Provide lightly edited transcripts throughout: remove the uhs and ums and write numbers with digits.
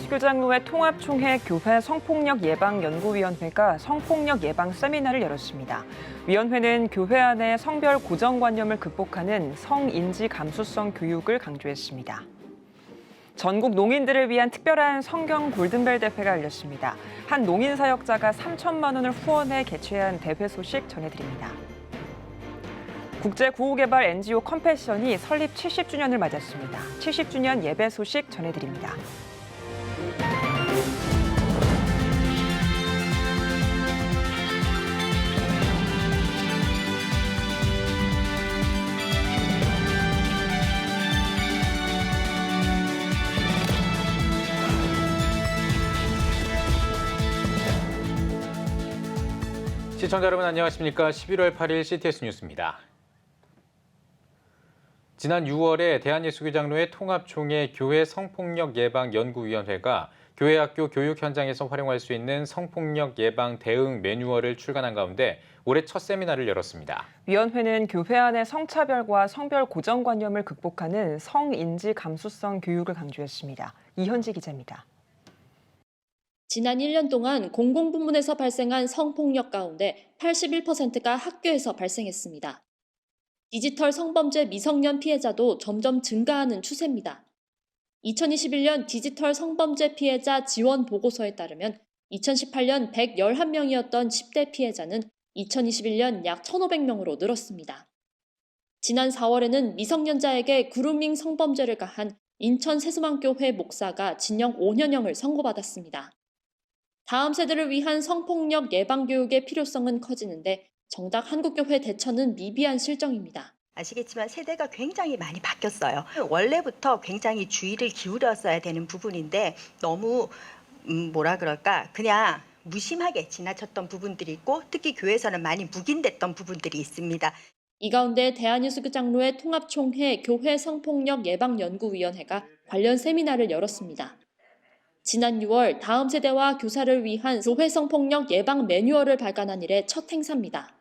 대한예수교장로회 통합총회 교회 성폭력 예방 연구위원회가 성폭력 예방 세미나를 열었습니다. 위원회는 교회 안의 성별 고정관념을 극복하는 성인지 감수성 교육을 강조했습니다. 전국 농인들을 위한 특별한 성경 골든벨 대회가 열렸습니다. 한 농인 사역자가 3천만 원을 후원해 개최한 대회 소식 전해드립니다. 국제구호개발 NGO 컴패션이 설립 70주년을 맞았습니다. 70주년 예배 소식 전해드립니다. 시청자 여러분 안녕하십니까? 11월 8일 CTS 뉴스입니다. 지난 6월에 대한예수교장로회 통합총회 교회 성폭력 예방 연구위원회가 교회 학교 교육 현장에서 활용할 수 있는 성폭력 예방 대응 매뉴얼을 출간한 가운데 올해 첫 세미나를 열었습니다. 위원회는 교회 안의 성차별과 성별 고정관념을 극복하는 성인지 감수성 교육을 강조했습니다. 이현지 기자입니다. 지난 1년 동안 공공부문에서 발생한 성폭력 가운데 81%가 학교에서 발생했습니다. 디지털 성범죄 미성년 피해자도 점점 증가하는 추세입니다. 2021년 디지털 성범죄 피해자 지원 보고서에 따르면 2018년 111명이었던 10대 피해자는 2021년 약 1,500명으로 늘었습니다. 지난 4월에는 미성년자에게 그루밍 성범죄를 가한 인천 세수망교회 목사가 징역 5년형을 선고받았습니다. 다음 세대를 위한 성폭력 예방 교육의 필요성은 커지는데 정작 한국교회 대처는 미비한 실정입니다. 아시겠지만 세대가 굉장히 많이 바뀌었어요. 원래부터 굉장히 주의를 기울였어야 되는 부분인데 너무 그냥 무심하게 지나쳤던 부분들이 있고 특히 교회에서는 많이 묵인됐던 부분들이 있습니다. 이 가운데 대한예수교장로회 통합총회 교회 성폭력 예방연구위원회가 관련 세미나를 열었습니다. 지난 6월 다음 세대와 교사를 위한 교회 성폭력 예방 매뉴얼을 발간한 이래 첫 행사입니다.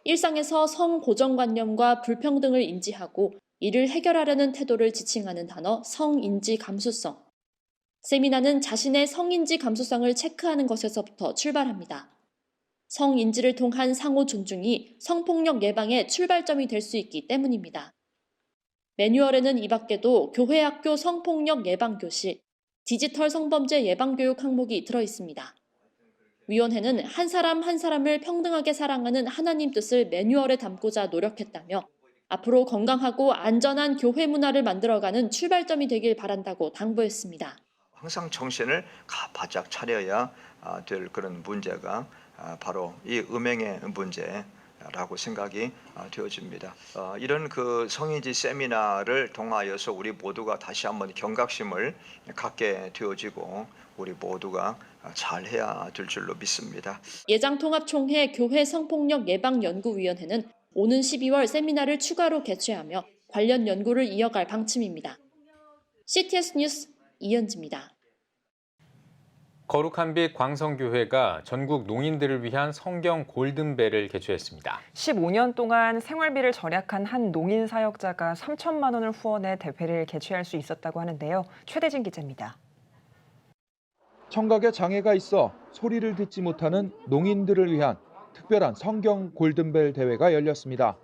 일상에서 성 고정관념과 불평등을 인지하고 이를 해결하려는 태도를 지칭하는 단어 성인지 감수성. 세미나는 자신의 성인지 감수성을 체크하는 것에서부터 출발합니다. 성인지를 통한 상호 존중이 성폭력 예방의 출발점이 될 수 있기 때문입니다. 매뉴얼에는 이 밖에도 교회 학교 성폭력 예방 교실, 디지털 성범죄 예방교육 항목이 들어있습니다. 위원회는 한 사람 한 사람을 평등하게 사랑하는 하나님 뜻을 매뉴얼에 담고자 노력했다며 앞으로 건강하고 안전한 교회 문화를 만들어가는 출발점이 되길 바란다고 당부했습니다. 항상 정신을 바짝 차려야 될 그런 문제가 바로 이 음행의 문제라고 생각이 되어집니다. 이런 그 성인지 세미나를 통하여서 우리 모두가 다시 한번 경각심을 갖게 되어지고 우리 모두가 잘해야 될 줄로 믿습니다. 예장통합총회 교회 성폭력 예방연구위원회는 오는 12월 세미나를 추가로 개최하며 관련 연구를 이어갈 방침입니다. CTS 뉴스 이현지입니다. 거룩한 빛 광성교회가 전국 농인들을 위한 성경 골든벨을 개최했습니다. 15년 동안 생활비를 절약한 한 농인 사역자가 3천만 원을 후원해 대회를 개최할 수 있었다고 하는데요. 최대진 기자입니다. 청각에 장애가 있어 소리를 듣지 못하는 농인들을 위한 특별한 성경 골든벨 대회가 열렸습니다.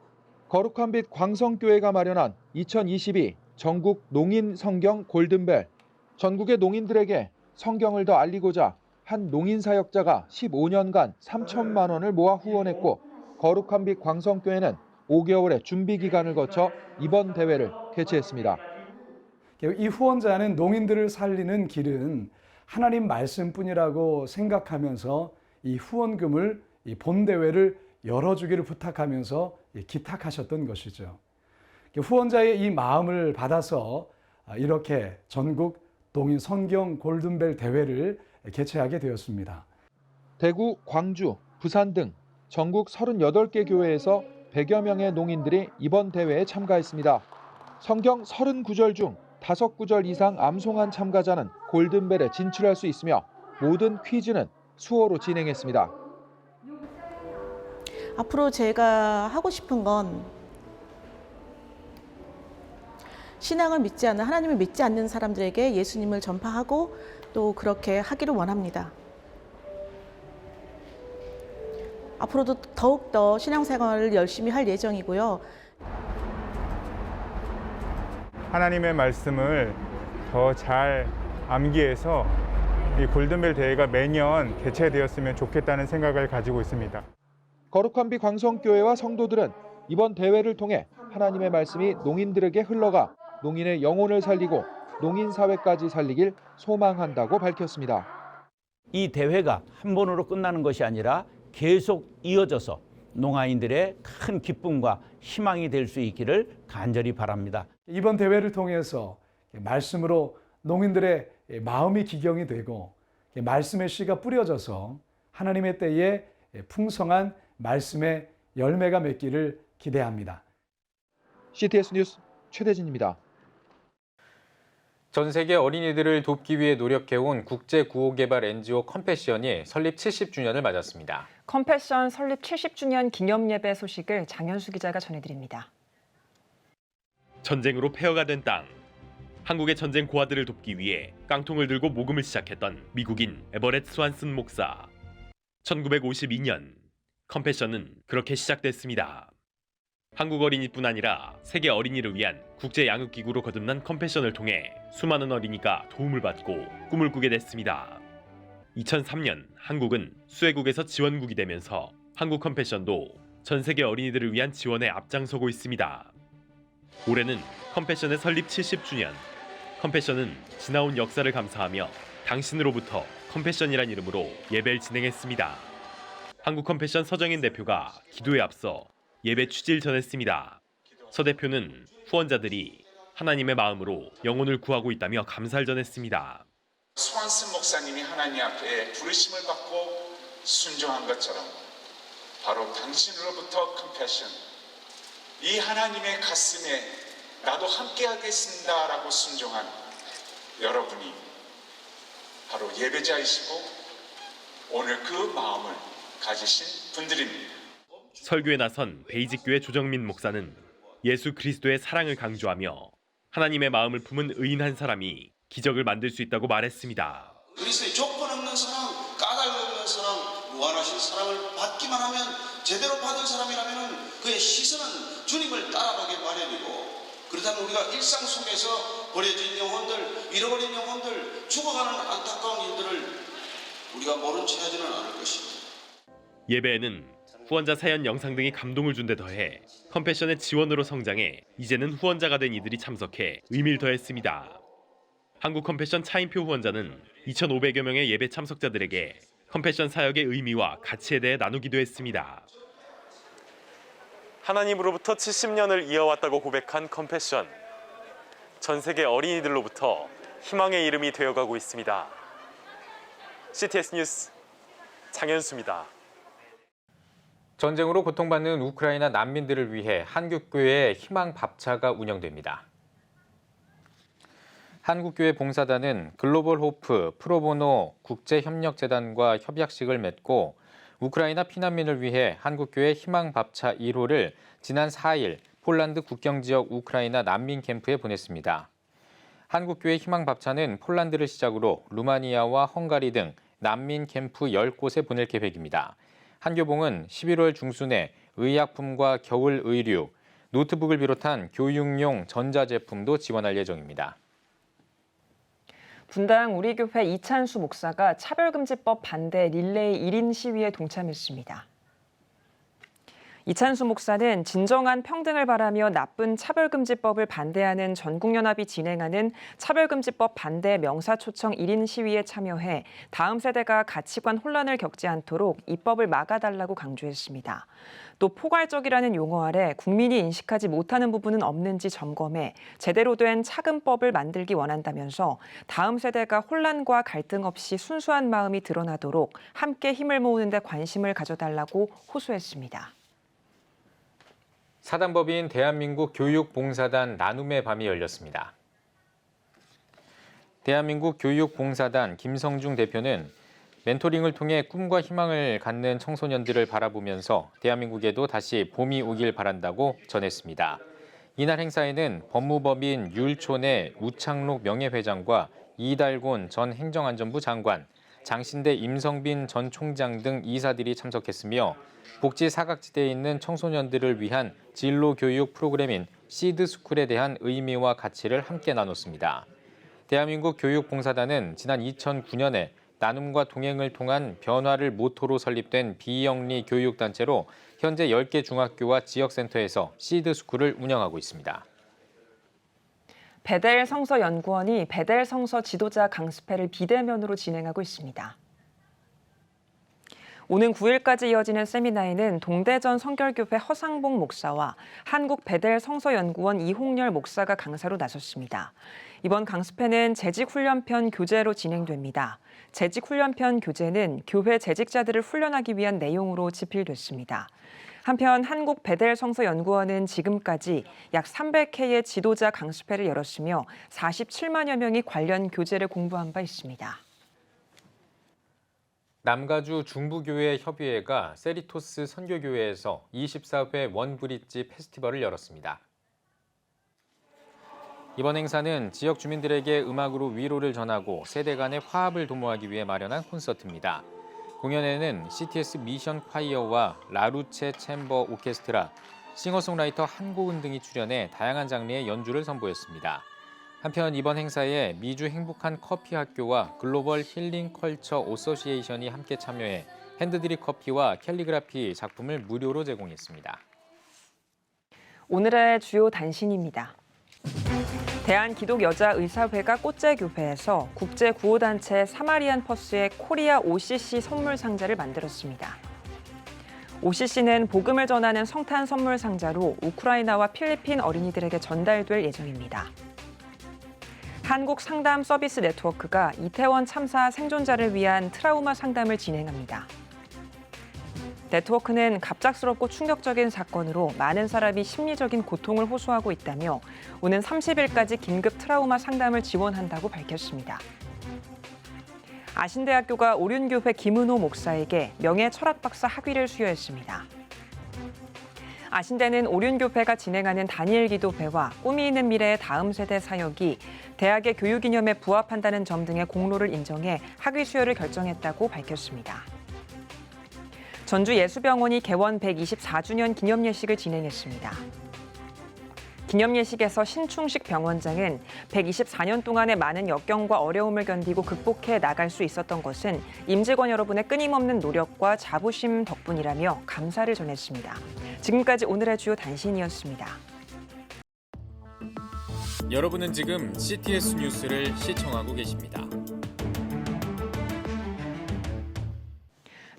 거룩한 빛 광성교회가 마련한 2022 전국 농인 성경 골든벨. 전국의 농인들에게 성경을 더 알리고자 한 농인 사역자가 15년간 3천만 원을 모아 후원했고 거룩한 빛 광성교회는 5개월의 준비 기간을 거쳐 이번 대회를 개최했습니다. 이 후원자는 농인들을 살리는 길은 하나님 말씀뿐이라고 생각하면서 이 후원금을 이 본대회를 열어주기를 부탁하면서 기탁하셨던 것이죠. 후원자의 이 마음을 받아서 이렇게 전국 농인 성경 골든벨 대회를 개최하게 되었습니다. 대구, 광주, 부산 등 전국 38개 교회에서 100여 명의 농인들이 이번 대회에 참가했습니다. 성경 39절 중 5구절 이상 암송한 참가자는 골든벨에 진출할 수 있으며 모든 퀴즈는 수어로 진행했습니다. 앞으로 제가 하고 싶은 건 신앙을 믿지 않는, 하나님을 믿지 않는 사람들에게 예수님을 전파하고 또 그렇게 하기를 원합니다. 앞으로도 더욱더 신앙생활을 열심히 할 예정이고요. 하나님의 말씀을 더 잘 암기해서 이 골든벨 대회가 매년 개최되었으면 좋겠다는 생각을 가지고 있습니다. 거룩한 빛 광성교회와 성도들은 이번 대회를 통해 하나님의 말씀이 농인들에게 흘러가 농인의 영혼을 살리고 농인 사회까지 살리길 소망한다고 밝혔습니다. 이 대회가 한 번으로 끝나는 것이 아니라 계속 이어져서 농아인들의 큰 기쁨과 희망이 될 수 있기를 간절히 바랍니다. 이번 대회를 통해서 말씀으로 농인들의 마음이 기경이 되고 말씀의 씨가 뿌려져서 하나님의 때에 풍성한 말씀의 열매가 맺기를 기대합니다. CTS 뉴스 최대진입니다. 전 세계 어린이들을 돕기 위해 노력해온 국제구호개발 NGO 컴패션이 설립 70주년을 맞았습니다. 컴패션 설립 70주년 기념 예배 소식을 장현수 기자가 전해드립니다. 전쟁으로 폐허가 된 땅. 한국의 전쟁 고아들을 돕기 위해 깡통을 들고 모금을 시작했던 미국인 에버렛 스완슨 목사. 1952년 컴패션은 그렇게 시작됐습니다. 한국 어린이뿐 아니라 세계 어린이를 위한 국제 양육기구로 거듭난 컴패션을 통해 수많은 어린이가 도움을 받고 꿈을 꾸게 됐습니다. 2003년 한국은 수혜국에서 지원국이 되면서 한국 컴패션도 전 세계 어린이들을 위한 지원에 앞장서고 있습니다. 올해는 컴패션의 설립 70주년. 컴패션은 지나온 역사를 감사하며 당신으로부터 컴패션이란 이름으로 예배를 진행했습니다. 한국 컴패션 서정인 대표가 기도에 앞서 예배 취지를 전했습니다. 서 대표는 후원자들이 하나님의 마음으로 영혼을 구하고 있다며 감사를 전했습니다. 스완슨 목사님이 하나님 앞에 부르심을 받고 순종한 것처럼 바로 당신으로부터 컴패션, 이 하나님의 가슴에 나도 함께 하겠습니다라고 순종한 여러분이 바로 예배자이시고 오늘 그 마음을 가지신 분들입니다. 설교에 나선 베이직교회 조정민 목사는 예수 그리스도의 사랑을 강조하며 하나님의 마음을 품은 의인 한 사람이 기적을 만들 수 있다고 말했습니다. 그리스도의 조건 없는 사랑, 까닭 없는 사랑, 무한하신 사랑을 받기만 하면 제대로 받은 사람이라면 그의 시선은 주님을 따라가기 마련이고, 그렇다면 우리가 일상 속에서 버려진 영혼들, 잃어버린 영혼들, 죽어가는 안타까운 일들을 우리가 모른 채 하지는 않을 것입니다. 예배에는 후원자 사연 영상 등이 감동을 준 데 더해 컴패션의 지원으로 성장해 이제는 후원자가 된 이들이 참석해 의미를 더했습니다. 한국 컴패션 차인표 후원자는 2,500여 명의 예배 참석자들에게 컴패션 사역의 의미와 가치에 대해 나누기도 했습니다. 하나님으로부터 70년을 이어왔다고 고백한 컴패션. 전 세계 어린이들로부터 희망의 이름이 되어가고 있습니다. CTS 뉴스 장현수입니다. 전쟁으로 고통받는 우크라이나 난민들을 위해 한국교회의 희망 밥차가 운영됩니다. 한국교회 봉사단은 글로벌 호프 프로보노 국제협력재단과 협약식을 맺고 우크라이나 피난민을 위해 한국교회 희망 밥차 1호를 지난 4일 폴란드 국경지역 우크라이나 난민 캠프에 보냈습니다. 한국교회 희망 밥차는 폴란드를 시작으로 루마니아와 헝가리 등 난민 캠프 10곳에 보낼 계획입니다. 한교봉은 11월 중순에 의약품과 겨울 의류, 노트북을 비롯한 교육용 전자제품도 지원할 예정입니다. 분당 우리교회 이찬수 목사가 차별금지법 반대 릴레이 1인 시위에 동참했습니다. 이찬수 목사는 진정한 평등을 바라며 나쁜 차별금지법을 반대하는 전국연합이 진행하는 차별금지법 반대 명사초청 1인 시위에 참여해 다음 세대가 가치관 혼란을 겪지 않도록 입법을 막아달라고 강조했습니다. 또 포괄적이라는 용어 아래 국민이 인식하지 못하는 부분은 없는지 점검해 제대로 된 차금법을 만들기 원한다면서 다음 세대가 혼란과 갈등 없이 순수한 마음이 드러나도록 함께 힘을 모으는 데 관심을 가져달라고 호소했습니다. 사단법인 대한민국 교육봉사단 나눔의 밤이 열렸습니다. 대한민국 교육봉사단 김성중 대표는 멘토링을 통해 꿈과 희망을 갖는 청소년들을 바라보면서 대한민국에도 다시 봄이 오길 바란다고 전했습니다. 이날 행사에는 법무법인 율촌의 우창록 명예회장과 이달곤 전 행정안전부 장관, 장신대 임성빈 전 총장 등 이사들이 참석했으며 복지 사각지대에 있는 청소년들을 위한 진로 교육 프로그램인 시드스쿨에 대한 의미와 가치를 함께 나눴습니다. 대한민국 교육봉사단은 지난 2009년에 나눔과 동행을 통한 변화를 모토로 설립된 비영리 교육단체로 현재 10개 중학교와 지역센터에서 시드스쿨을 운영하고 있습니다. 베델 성서 연구원이 베델 성서 지도자 강습회를 비대면으로 진행하고 있습니다. 오는 9일까지 이어지는 세미나에는 동대전 성결교회 허상봉 목사와 한국 베델 성서연구원 이홍렬 목사가 강사로 나섰습니다. 이번 강습회는 재직훈련편 교재로 진행됩니다. 재직훈련편 교재는 교회 재직자들을 훈련하기 위한 내용으로 집필됐습니다. 한편 한국 베델 성서연구원은 지금까지 약 300회의 지도자 강습회를 열었으며 47만여 명이 관련 교재를 공부한 바 있습니다. 남가주 중부교회 협의회가 세리토스 선교교회에서 24회 원브릿지 페스티벌을 열었습니다. 이번 행사는 지역 주민들에게 음악으로 위로를 전하고 세대 간의 화합을 도모하기 위해 마련한 콘서트입니다. 공연에는 CTS 미션 콰이어와 라루체 챔버 오케스트라, 싱어송라이터 한고은 등이 출연해 다양한 장르의 연주를 선보였습니다. 한편 이번 행사에 미주 행복한 커피 학교와 글로벌 힐링 컬처 오서시에이션이 함께 참여해 핸드드립 커피와 캘리그라피 작품을 무료로 제공했습니다. 오늘의 주요 단신입니다. 대한기독여자의사회가 꽃제교회에서 국제구호단체 사마리안 퍼스의 코리아 OCC 선물 상자를 만들었습니다. OCC는 복음을 전하는 성탄 선물 상자로 우크라이나와 필리핀 어린이들에게 전달될 예정입니다. 한국 상담 서비스 네트워크가 이태원 참사 생존자를 위한 트라우마 상담을 진행합니다. 네트워크는 갑작스럽고 충격적인 사건으로 많은 사람이 심리적인 고통을 호소하고 있다며 오는 30일까지 긴급 트라우마 상담을 지원한다고 밝혔습니다. 아신대학교가 오륜교회 김은호 목사에게 명예철학박사 학위를 수여했습니다. 아신대는 오륜교회가 진행하는 다니엘 기도회와 꿈이 있는 미래의 다음 세대 사역이 대학의 교육 이념에 부합한다는 점 등의 공로를 인정해 학위 수여를 결정했다고 밝혔습니다. 전주예수병원이 개원 124주년 기념예식을 진행했습니다. 기념예식에서 신충식 병원장은 124년 동안의 많은 역경과 어려움을 견디고 극복해 나갈 수 있었던 것은 임직원 여러분의 끊임없는 노력과 자부심 덕분이라며 감사를 전했습니다. 지금까지 오늘의 주요 단신이었습니다. 여러분은 지금 CTS 뉴스를 시청하고 계십니다.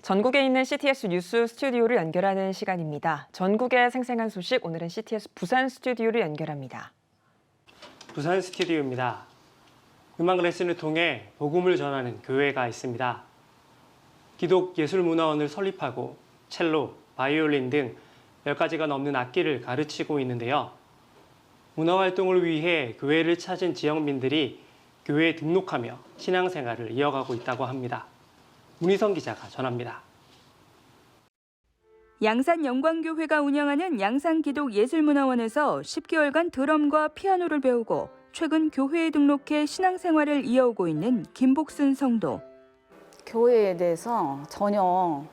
전국에 있는 CTS 뉴스 스튜디오를 연결하는 시간입니다. 전국의 생생한 소식, 오늘은 CTS 부산 스튜디오를 연결합니다. 부산 스튜디오입니다. 음악 레슨을 통해 복음을 전하는 교회가 있습니다. 기독예술문화원을 설립하고 첼로, 바이올린 등 10가지가 넘는 악기를 가르치고 있는데요. 문화활동을 위해 교회를 찾은 지역민들이 교회에 등록하며 신앙생활을 이어가고 있다고 합니다. 문희성 기자가 전합니다. 양산영광교회가 운영하는 양산기독예술문화원에서 10개월간 드럼과 피아노를 배우고 최근 교회에 등록해 신앙생활을 이어오고 있는 김복순 성도. 교회에 대해서 전혀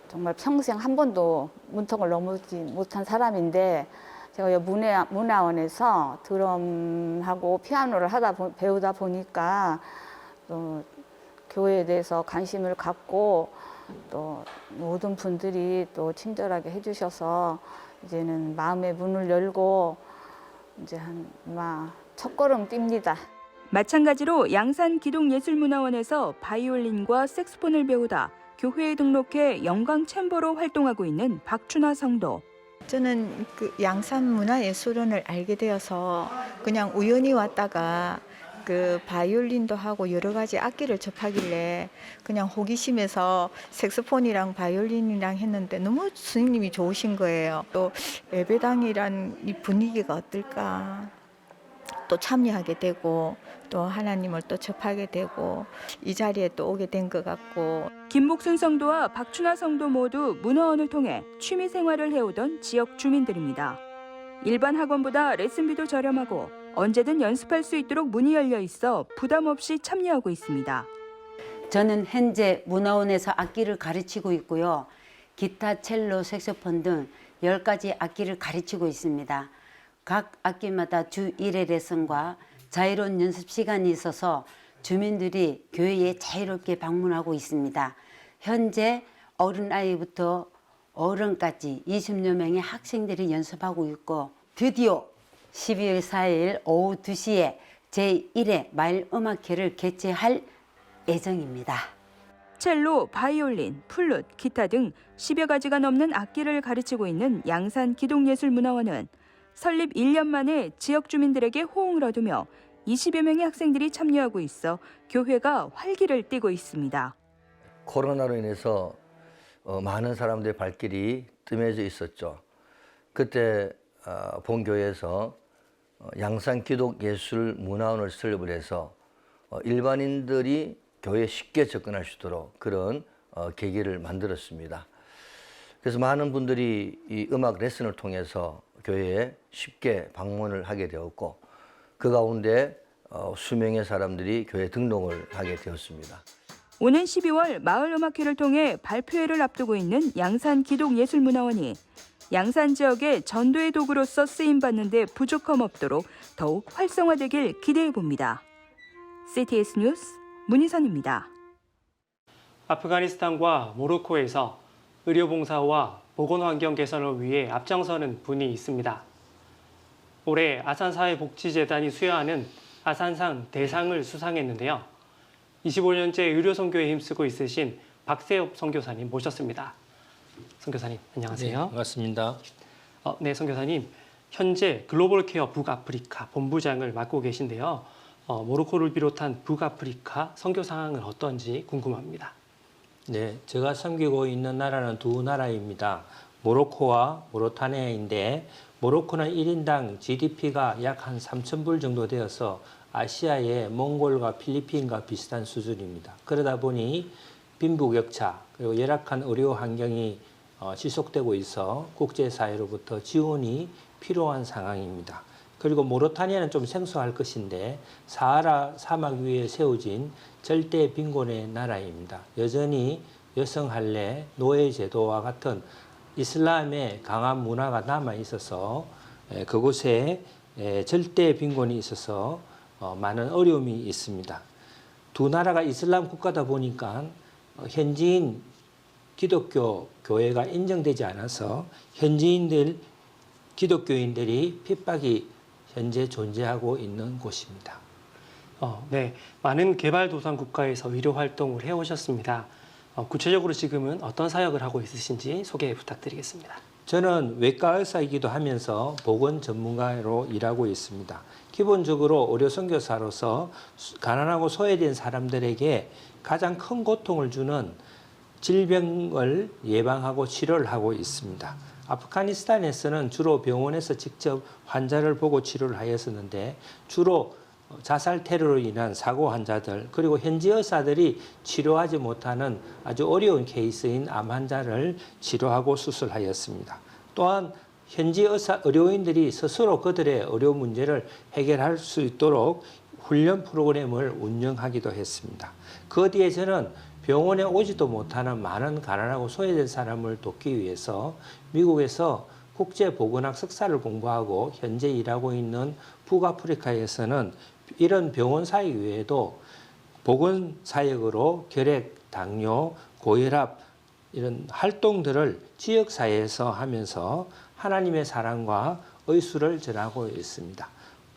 정말 평생 한 번도 문턱을 넘지 못한 사람인데 제가 문화원에서 드럼하고 피아노를 배우다 보니까 또 교회에 대해서 관심을 갖고 또 모든 분들이 또 친절하게 해주셔서 이제는 마음의 문을 열고 이제 아마 첫걸음 띱니다. 마찬가지로 양산기독예술문화원에서 바이올린과 색소폰을 배우다 교회에 등록해 영광 챔버로 활동하고 있는 박춘화 성도. 저는 그 양산문화예술원을 알게 되어서 그냥 우연히 왔다가 그 바이올린도 하고 여러 가지 악기를 접하길래 그냥 호기심에서 색소폰이랑 바이올린이랑 했는데 너무 스님이 좋으신 거예요. 또 예배당이란 이 분위기가 어떨까 또 참여하게 되고 또 하나님을 또 접하게 되고 이 자리에 또 오게 된 것 같고. 김복순 성도와 박춘하 성도 모두 문화원을 통해 취미 생활을 해오던 지역 주민들입니다. 일반 학원보다 레슨비도 저렴하고 언제든 연습할 수 있도록 문이 열려 있어 부담 없이 참여하고 있습니다. 저는 현재 문화원에서 악기를 가르치고 있고요. 기타, 첼로, 색소폰 등 10가지 악기를 가르치고 있습니다. 각 악기마다 주 1회 레슨과 자유로운 연습 시간이 있어서 주민들이 교회에 자유롭게 방문하고 있습니다. 현재 어린아이부터 어른까지 20여 명의 학생들이 연습하고 있고 드디어 12월 4일 오후 2시에 제1회 마일음악회를 개최할 예정입니다. 첼로, 바이올린, 플룻, 기타 등 10여 가지가 넘는 악기를 가르치고 있는 양산 기동예술문화원은 설립 1년 만에 지역 주민들에게 호응을 얻으며 20여 명의 학생들이 참여하고 있어 교회가 활기를 띠고 있습니다. 코로나로 인해서 많은 사람들의 발길이 뜸해져 있었죠. 그때 본교회에서 양산 기독예술문화원을 설립을 해서 일반인들이 교회에 쉽게 접근할 수 있도록 그런 계기를 만들었습니다. 그래서 많은 분들이 이 음악 레슨을 통해서 교회에 쉽게 방문을 하게 되었고 그 가운데 수명의 사람들이 교회 등록을 하게 되었습니다. 오는 12월 마을음악회를 통해 발표회를 앞두고 있는 양산 기독예술문화원이 양산 지역의 전도의 도구로서 쓰임받는 데 부족함 없도록 더욱 활성화되길 기대해봅니다. CTS 뉴스 문희선입니다. 아프가니스탄과 모로코에서 의료봉사와 보건환경 개선을 위해 앞장서는 분이 있습니다. 올해 아산사회복지재단이 수여하는 아산상 대상을 수상했는데요. 25년째 의료선교에 힘쓰고 있으신 박세엽 선교사님 모셨습니다. 선교사님 안녕하세요. 네, 반갑습니다. 네, 선교사님. 현재 글로벌케어 북아프리카 본부장을 맡고 계신데요. 모로코를 비롯한 북아프리카 선교 상황은 어떤지 궁금합니다. 네, 제가 섬기고 있는 나라는 두 나라입니다. 모로코와 모로타니아인데 모로코는 1인당 GDP가 약 한 3,000불 정도 되어서 아시아의 몽골과 필리핀과 비슷한 수준입니다. 그러다 보니 빈부격차 그리고 열악한 의료 환경이 지속되고 있어 국제사회로부터 지원이 필요한 상황입니다. 그리고 모로타니아는 좀 생소할 것인데 사하라 사막 위에 세워진 절대 빈곤의 나라입니다. 여전히 여성 할례, 노예 제도와 같은 이슬람의 강한 문화가 남아 있어서 그곳에 절대 빈곤이 있어서 많은 어려움이 있습니다. 두 나라가 이슬람 국가다 보니까 현지인 기독교 교회가 인정되지 않아서 현지인들 기독교인들이 핍박이 현재 존재하고 있는 곳입니다. 네, 많은 개발도상 국가에서 의료 활동을 해오셨습니다. 구체적으로 지금은 어떤 사역을 하고 있으신지 소개 부탁드리겠습니다. 저는 외과 의사이기도 하면서 보건 전문가로 일하고 있습니다. 기본적으로 의료 선교사로서 가난하고 소외된 사람들에게 가장 큰 고통을 주는 질병을 예방하고 치료를 하고 있습니다. 아프가니스탄에서는 주로 병원에서 직접 환자를 보고 치료를 하였었는데 주로 자살 테러로 인한 사고 환자들 그리고 현지 의사들이 치료하지 못하는 아주 어려운 케이스인 암 환자를 치료하고 수술하였습니다. 또한 현지 의료인들이 스스로 그들의 의료 문제를 해결할 수 있도록 훈련 프로그램을 운영하기도 했습니다. 그 뒤에 저는 병원에 오지도 못하는 많은 가난하고 소외된 사람을 돕기 위해서 미국에서 국제보건학 석사를 공부하고 현재 일하고 있는 북아프리카에서는 이런 병원 사역 외에도 보건 사역으로 결핵, 당뇨, 고혈압 이런 활동들을 지역사회에서 하면서 하나님의 사랑과 의술을 전하고 있습니다.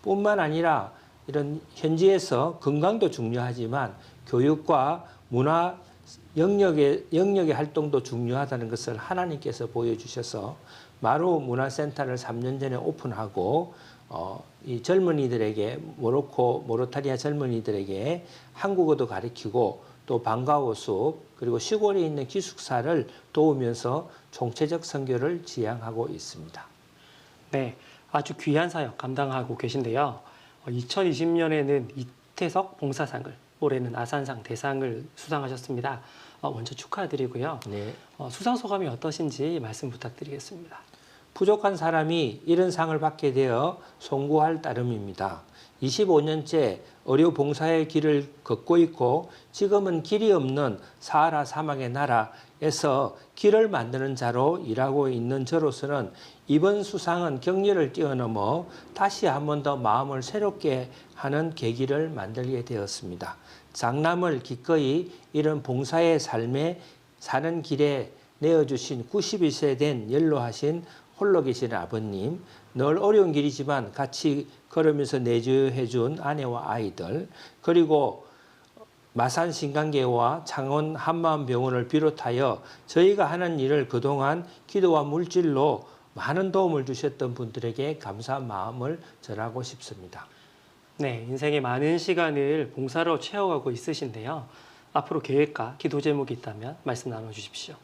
뿐만 아니라 이런 현지에서 건강도 중요하지만 교육과 문화 영역의 활동도 중요하다는 것을 하나님께서 보여주셔서 마루 문화센터를 3년 전에 오픈하고 이 젊은이들에게 모로타니아 젊은이들에게 한국어도 가르치고 또 방과후 수업 그리고 시골에 있는 기숙사를 도우면서 총체적 선교를 지향하고 있습니다. 네, 아주 귀한 사역 감당하고 계신데요. 2020년에는 이태석 봉사상을 올해는 아산상 대상을 수상하셨습니다. 먼저 축하드리고요. 네. 수상 소감이 어떠신지 말씀 부탁드리겠습니다. 부족한 사람이 이런 상을 받게 되어 송구할 따름입니다. 25년째 의료 봉사의 길을 걷고 있고 지금은 길이 없는 사하라 사막의 나라에서 길을 만드는 자로 일하고 있는 저로서는 이번 수상은 격려를 뛰어넘어 다시 한 번 더 마음을 새롭게 하는 계기를 만들게 되었습니다. 장남을 기꺼이 이런 봉사의 삶에 사는 길에 내어주신 91세 된 연로하신 홀로 계신 아버님, 늘 어려운 길이지만 같이 걸으면서 내조해준 아내와 아이들, 그리고 마산 신강계와 창원 한마음병원을 비롯하여 저희가 하는 일을 그동안 기도와 물질로 많은 도움을 주셨던 분들에게 감사한 마음을 전하고 싶습니다. 네, 인생의 많은 시간을 봉사로 채워가고 있으신데요. 앞으로 계획과 기도 제목이 있다면 말씀 나눠주십시오.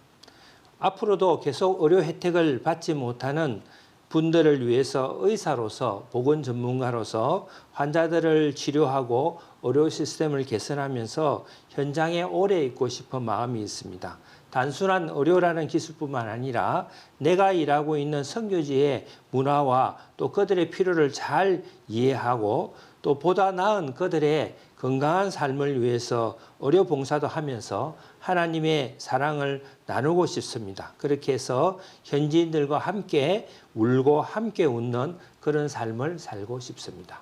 앞으로도 계속 의료 혜택을 받지 못하는 분들을 위해서 의사로서 보건 전문가로서 환자들을 치료하고 의료 시스템을 개선하면서 현장에 오래 있고 싶은 마음이 있습니다. 단순한 의료라는 기술뿐만 아니라 내가 일하고 있는 선교지의 문화와 또 그들의 필요를 잘 이해하고 또 보다 나은 그들의 건강한 삶을 위해서 의료 봉사도 하면서 하나님의 사랑을 나누고 싶습니다. 그렇게 해서 현지인들과 함께 울고 함께 웃는 그런 삶을 살고 싶습니다.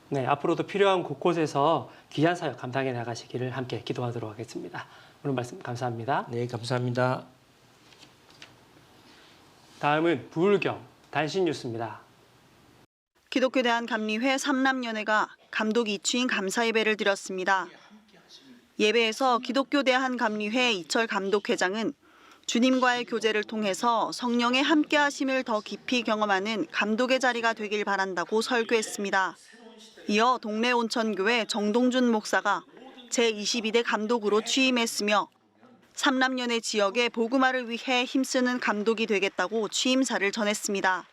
네, 앞으로도 필요한 곳곳에서 귀한 사역 감당해 나가시기를 함께 기도하도록 하겠습니다. 오늘 말씀 감사합니다. 네, 감사합니다. 다음은 부울경 단신 뉴스입니다. 기독교 대한감리회 삼남연회가 감독 이추인 감사 예배를 드렸습니다. 예배에서 기독교 대한감리회 이철 감독회장은 주님과의 교제를 통해서 성령의 함께하심을 더 깊이 경험하는 감독의 자리가 되길 바란다고 설교했습니다. 이어 동래 온천교회 정동준 목사가 제22대 감독으로 취임했으며 삼남연회 지역의 복음화를 위해 힘쓰는 감독이 되겠다고 취임사를 전했습니다.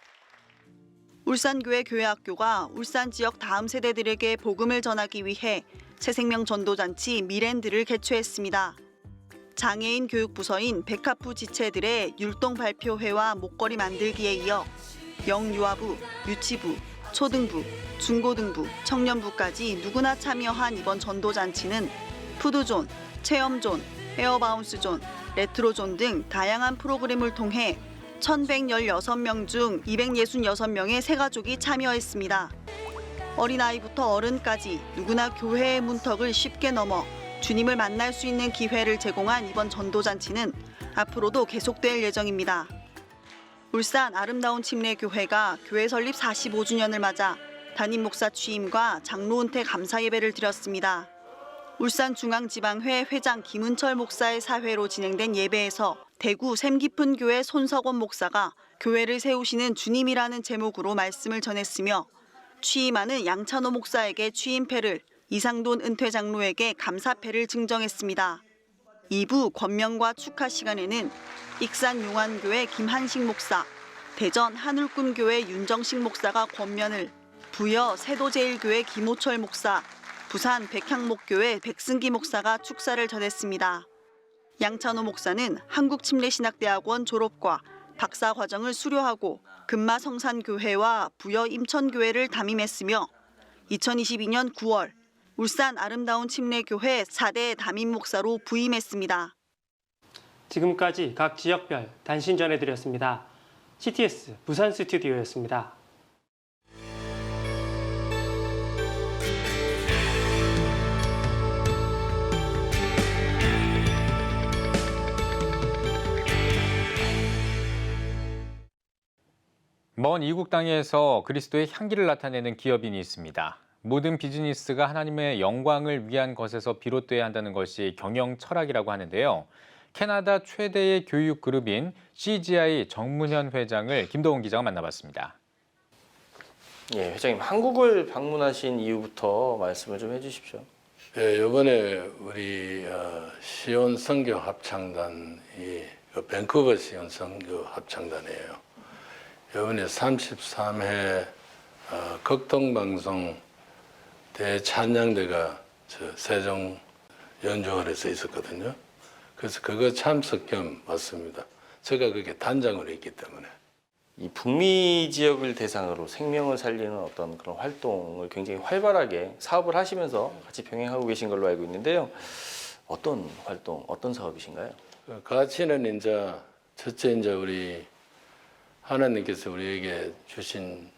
울산교회 교회학교가 울산 지역 다음 세대들에게 복음을 전하기 위해 새생명 전도잔치 미랜드를 개최했습니다. 장애인 교육부서인 백합부 지체들의 율동 발표회와 목걸이 만들기에 이어 영유아부, 유치부, 초등부, 중고등부, 청년부까지 누구나 참여한 이번 전도잔치는 푸드존, 체험존, 에어바운스존, 레트로존 등 다양한 프로그램을 통해 1,116명 중 266명의 새가족이 참여했습니다. 어린아이부터 어른까지 누구나 교회의 문턱을 쉽게 넘어 주님을 만날 수 있는 기회를 제공한 이번 전도잔치는 앞으로도 계속될 예정입니다. 울산 아름다운 침례교회가 교회 설립 45주년을 맞아 담임 목사 취임과 장로 은퇴 감사 예배를 드렸습니다. 울산중앙지방회 회장 김은철 목사의 사회로 진행된 예배에서 대구 샘깊은 교회 손석원 목사가 교회를 세우시는 주님이라는 제목으로 말씀을 전했으며 취임하는 양찬호 목사에게 취임패를, 이상돈 은퇴 장로에게 감사패를 증정했습니다. 2부 권명과 축하 시간에는 익산 용안교회 김한식 목사, 대전 한울꿈교회 윤정식 목사가 권면을, 부여 세도제일교회 김호철 목사, 부산 백향목교회 백승기 목사가 축사를 전했습니다. 양찬호 목사는 한국침례신학대학원 졸업과 박사 과정을 수료하고 금마성산교회와 부여 임천교회를 담임했으며 2022년 9월 울산 아름다운 침례교회 4대 담임 목사로 부임했습니다. 지금까지 각 지역별 단신 전해드렸습니다. CTS 부산 스튜디오였습니다. 먼 이국 땅에서 그리스도의 향기를 나타내는 기업인이 있습니다. 모든 비즈니스가 하나님의 영광을 위한 것에서 비롯돼야 한다는 것이 경영 철학이라고 하는데요. 캐나다 최대의 교육 그룹인 CGI 정문현 회장을 김도훈 기자가 만나봤습니다. 예, 회장님 한국을 방문하신 이유부터 말씀을 좀 해주십시오. 예, 이번에 우리 시온 선교 합창단이 밴쿠버 시온 선교 합창단이에요. 이번에 33회 극동방송 대찬양대가 세종 연주홀에서 있었거든요. 그래서 그거 참석 겸 왔습니다. 제가 그게 단장으로 있기 때문에. 이 북미 지역을 대상으로 생명을 살리는 어떤 그런 활동을 굉장히 활발하게 사업을 하시면서 같이 병행하고 계신 걸로 알고 있는데요. 어떤 활동, 어떤 사업이신가요? 가치는 이제 첫째 이제 우리 하나님께서 우리에게 주신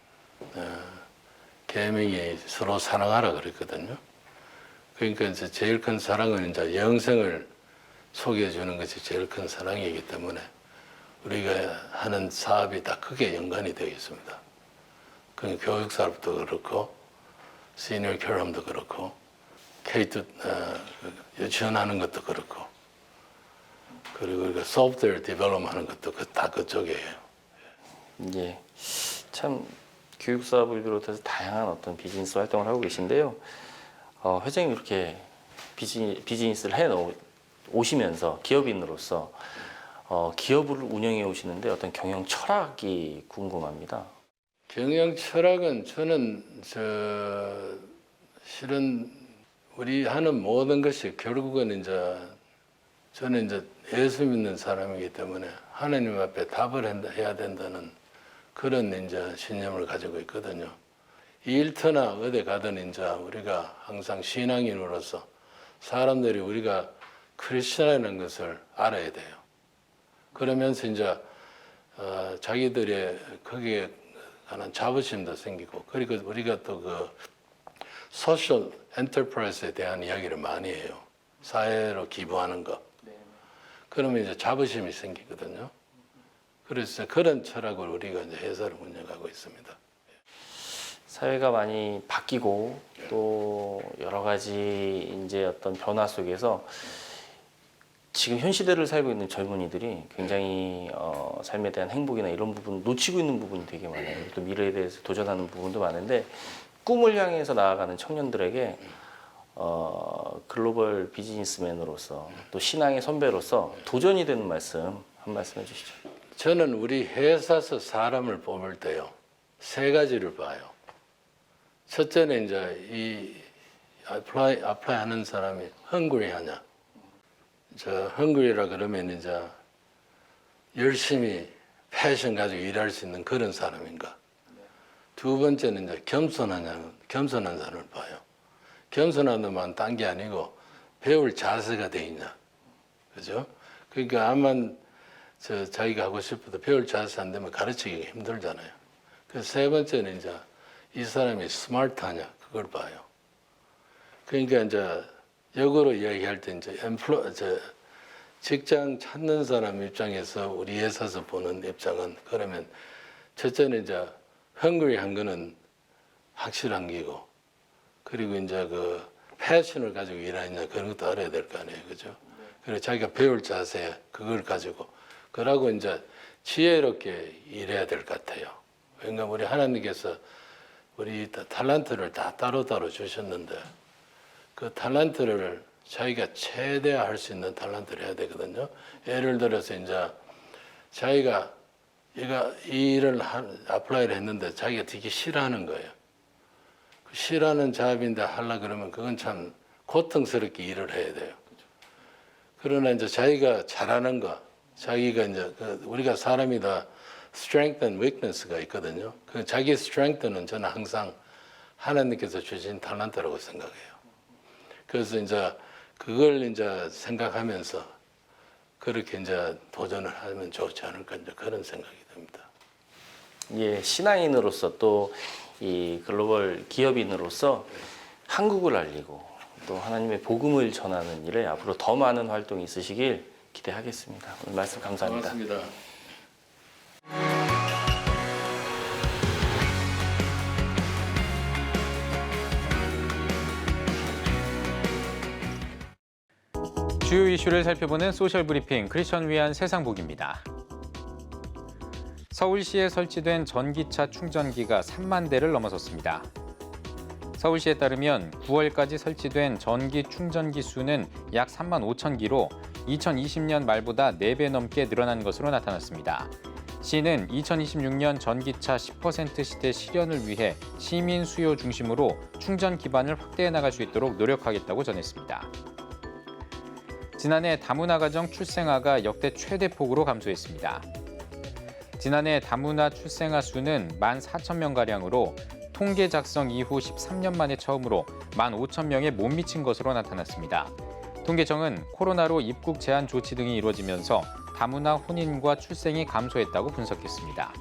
계명이 서로 사랑하라 그랬거든요. 그러니까 이제 제일 큰 사랑은 이제 영생을 소개해주는 것이 제일 큰 사랑이기 때문에 우리가 하는 사업이 다 크게 연관이 되어 있습니다. 그 교육 사업도 그렇고, 시니어 캐럼도 그렇고, K2 유치원하는 것도 그렇고, 그리고 우리가 소프트웨어 디벨롭 하는 것도 다 그쪽이에요. 예, 참 교육 사업을 비롯해서 다양한 어떤 비즈니스 활동을 하고 계신데요. 회장님 이렇게 비즈니스를 해 오시면서 기업인으로서 기업을 운영해 오시는데 어떤 경영 철학이 궁금합니다. 경영 철학은 저는 실은 우리 하는 모든 것이 결국은 이제 저는 이제 예수 믿는 사람이기 때문에 하나님 앞에 답을 해야 된다는 그런 이제 신념을 가지고 있거든요. 일터나 어디 가든 이제 우리가 항상 신앙인으로서 사람들이 우리가 크리스천이라는 것을 알아야 돼요. 그러면서 이제 자기들의 거기에 관한 자부심도 생기고, 그리고 우리가 또 그 소셜 엔터프라이즈에 대한 이야기를 많이 해요. 사회로 기부하는 거. 그러면 이제 자부심이 생기거든요. 그래서 그런 철학을 우리가 이제 회사를 운영하고 있습니다. 사회가 많이 바뀌고 또 여러 가지 이제 어떤 변화 속에서 지금 현 시대를 살고 있는 젊은이들이 굉장히 삶에 대한 행복이나 이런 부분 놓치고 있는 부분이 되게 많아요. 또 미래에 대해서 도전하는 부분도 많은데 꿈을 향해서 나아가는 청년들에게 글로벌 비즈니스맨으로서 또 신앙의 선배로서 도전이 되는 말씀 한 말씀 해주시죠. 저는 우리 회사에서 사람을 뽑을 때요, 세 가지를 봐요. 첫째는 이제 이 apply 하는 사람이 hungry하냐. hungry라 그러면 이제 열심히 패션 가지고 일할 수 있는 그런 사람인가. 두 번째는 이제 겸손한 사람을 봐요. 겸손하다만 딴 게 아니고 배울 자세가 돼 있냐. 그죠? 그러니까 아마 자기가 하고 싶어도 배울 자세 안 되면 가르치기가 힘들잖아요. 그래서 세 번째는 이제 이 사람이 스마트하냐, 그걸 봐요. 그러니까 이제 역으로 이야기할 때 이제 직장 찾는 사람 입장에서 우리 회사에서 보는 입장은 그러면 첫째는 이제 헝그리한 거는 확실한 게고, 그리고 이제 그 패션을 가지고 일하느냐 그런 것도 알아야 될 거 아니에요, 그죠? 그리고 자기가 배울 자세 그걸 가지고 그러고 이제 지혜롭게 일해야 될 것 같아요. 그러니까 우리 하나님께서 우리 탤런트를 다 따로따로 주셨는데 그 탤런트를 자기가 최대화할 수 있는 탤런트를 해야 되거든요. 예를 들어서 이제 자기가 이 일을 어플라이를 했는데 자기가 되게 싫어하는 거예요. 싫어하는 잡인데 하려 그러면 그건 참 고통스럽게 일을 해야 돼요. 그러나 이제 자기가 잘하는 거, 자기가 이제 우리가 사람이 다 strength and weakness가 있거든요. 그 자기 strength는 저는 항상 하나님께서 주신 탤런트라고 생각해요. 그래서 이제 그걸 이제 생각하면서 그렇게 이제 도전을 하면 좋지 않을까 이제 그런 생각이 듭니다. 예, 신앙인으로서 또 이 글로벌 기업인으로서 한국을 알리고 또 하나님의 복음을 전하는 일에 앞으로 더 많은 활동이 있으시길 기대하겠습니다. 오늘 말씀 감사합니다. 고맙습니다. 주요 이슈를 살펴보는 소셜 브리핑 크리스천 위한 세상복입니다. 서울시에 설치된 전기차 충전기가 3만 대를 넘어섰습니다. 서울시에 따르면 9월까지 설치된 전기 충전기 수는 약 3만 5천 기로 2020년 말보다 4배 넘게 늘어난 것으로 나타났습니다. 시는 2026년 전기차 10% 시대 실현을 위해 시민 수요 중심으로 충전 기반을 확대해 나갈 수 있도록 노력하겠다고 전했습니다. 지난해 다문화 가정 출생아가 역대 최대 폭으로 감소했습니다. 지난해 다문화 출생아 수는 14,000명가량으로 통계 작성 이후 13년 만에 처음으로 15,000명에 못 미친 것으로 나타났습니다. 통계청은 코로나로 입국 제한 조치 등이 이루어지면서 다문화 혼인과 출생이 감소했다고 분석했습니다.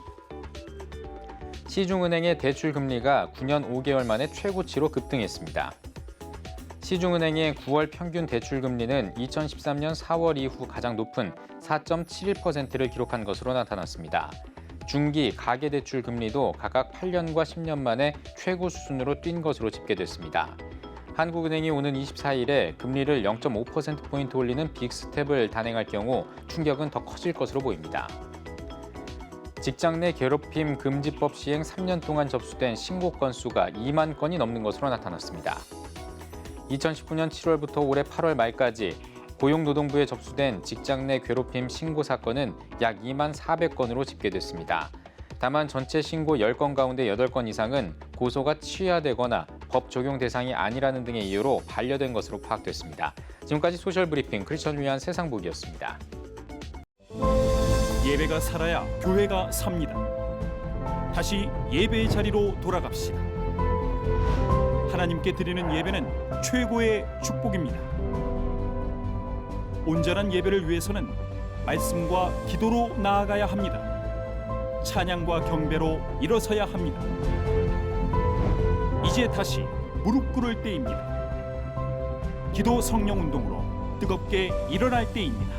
시중은행의 대출 금리가 9년 5개월 만에 최고치로 급등했습니다. 시중은행의 9월 평균 대출 금리는 2013년 4월 이후 가장 높은 4.71%를 기록한 것으로 나타났습니다. 중기, 가계대출 금리도 각각 8년과 10년 만에 최고 수준으로 뛴 것으로 집계됐습니다. 한국은행이 오는 24일에 금리를 0.5%포인트 올리는 빅스텝을 단행할 경우 충격은 더 커질 것으로 보입니다. 직장 내 괴롭힘 금지법 시행 3년 동안 접수된 신고 건수가 2만 건이 넘는 것으로 나타났습니다. 2019년 7월부터 올해 8월 말까지 고용노동부에 접수된 직장 내 괴롭힘 신고 사건은 약 2만 400건으로 집계됐습니다. 다만 전체 신고 10건 가운데 8건 이상은 고소가 취하되거나 법 적용 대상이 아니라는 등의 이유로 반려된 것으로 파악됐습니다. 지금까지 소셜브리핑 크리스천을 위한 세상복이었습니다. 예배가 살아야 교회가 삽니다. 다시 예배의 자리로 돌아갑시다. 하나님께 드리는 예배는 최고의 축복입니다. 온전한 예배를 위해서는 말씀과 기도로 나아가야 합니다. 찬양과 경배로 일어서야 합니다. 이제 다시 무릎 꿇을 때입니다. 기도 성령 운동으로 뜨겁게 일어날 때입니다.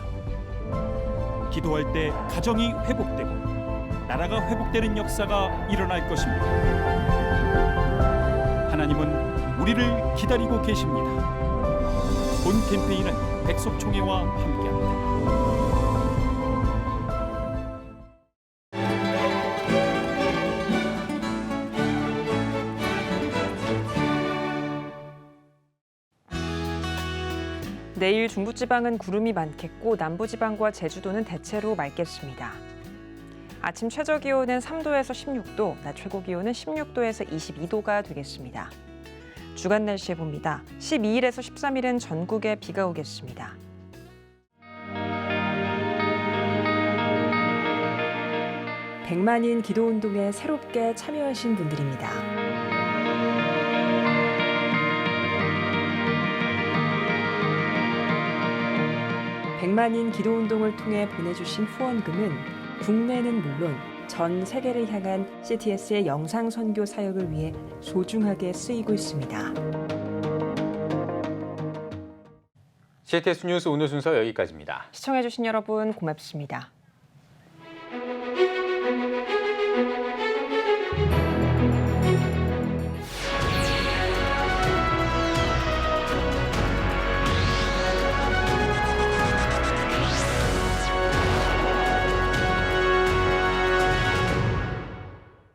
기도할 때 가정이 회복되고 나라가 회복되는 역사가 일어날 것입니다. 하나님은 우리를 기다리고 계십니다. 본 캠페인은 백석총회와 함께합니다. 내일 중부지방은 구름이 많겠고 남부지방과 제주도는 대체로 맑겠습니다. 아침 최저기온은 3도에서 16도, 낮 최고기온은 16도에서 22도가 되겠습니다. 주간 날씨 봅니다. 12일에서 13일은 전국에 비가 오겠습니다. 백만인 기도운동에 새롭게 참여하신 분들입니다. 백만인 기도운동을 통해 보내주신 후원금은 국내는 물론 전 세계를 향한 CTS의 영상 선교 사역을 위해 소중하게 쓰이고 있습니다. CTS 뉴스 오늘 순서 여기까지입니다. 시청해주신 여러분 고맙습니다.